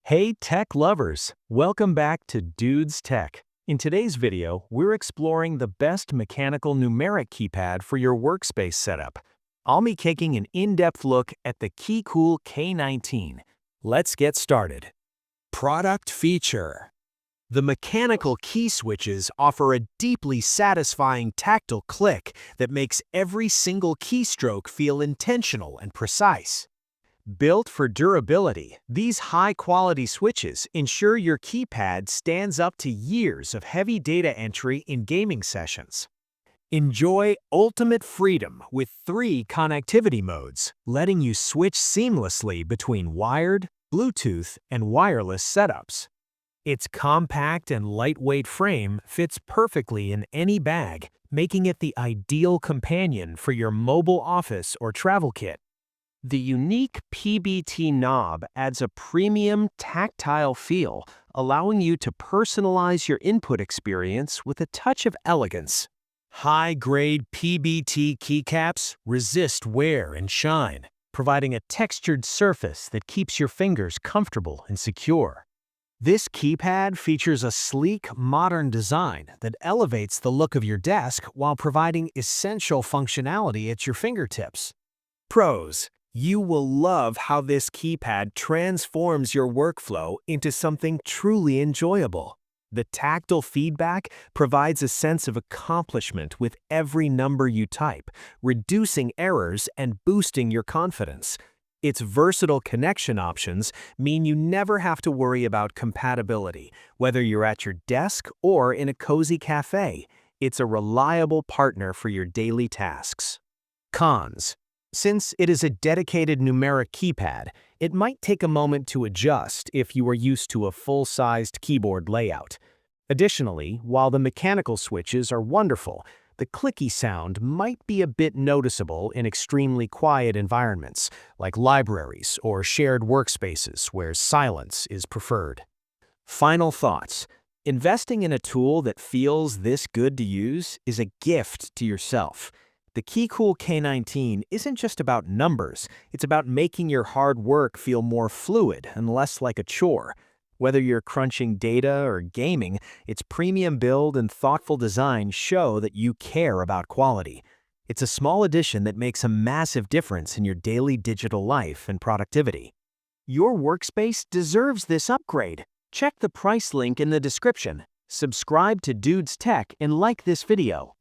Hey tech lovers, welcome back to Dude's Tech. In today's video, we're exploring the best mechanical numeric keypad for your workspace setup. I'll be taking an in-depth look at the KeyCool K19. Let's get started. Product feature. The mechanical key switches offer a deeply satisfying tactile click that makes every single keystroke feel intentional and precise. Built for durability, these high-quality switches ensure your keypad stands up to years of heavy data entry in gaming sessions. Enjoy ultimate freedom with 3 connectivity modes, letting you switch seamlessly between wired, Bluetooth, and wireless setups. Its compact and lightweight frame fits perfectly in any bag, making it the ideal companion for your mobile office or travel kit. The unique PBT knob adds a premium tactile feel, allowing you to personalize your input experience with a touch of elegance. High-grade PBT keycaps resist wear and shine, providing a textured surface that keeps your fingers comfortable and secure. This keypad features a sleek, modern design that elevates the look of your desk while providing essential functionality at your fingertips. Pros: you will love how this keypad transforms your workflow into something truly enjoyable. The tactile feedback provides a sense of accomplishment with every number you type, reducing errors and boosting your confidence. Its versatile connection options mean you never have to worry about compatibility, whether you're at your desk or in a cozy cafe. It's a reliable partner for your daily tasks. Cons: since it is a dedicated numeric keypad, it might take a moment to adjust if you are used to a full-sized keyboard layout. Additionally, while the mechanical switches are wonderful, the clicky sound might be a bit noticeable in extremely quiet environments, like libraries or shared workspaces where silence is preferred. Final thoughts: investing in a tool that feels this good to use is a gift to yourself. The KeyCool K19 isn't just about numbers, it's about making your hard work feel more fluid and less like a chore. Whether you're crunching data or gaming, its premium build and thoughtful design show that you care about quality. It's a small addition that makes a massive difference in your daily digital life and productivity. Your workspace deserves this upgrade. Check the price link in the description, subscribe to Dude's Tech, and like this video.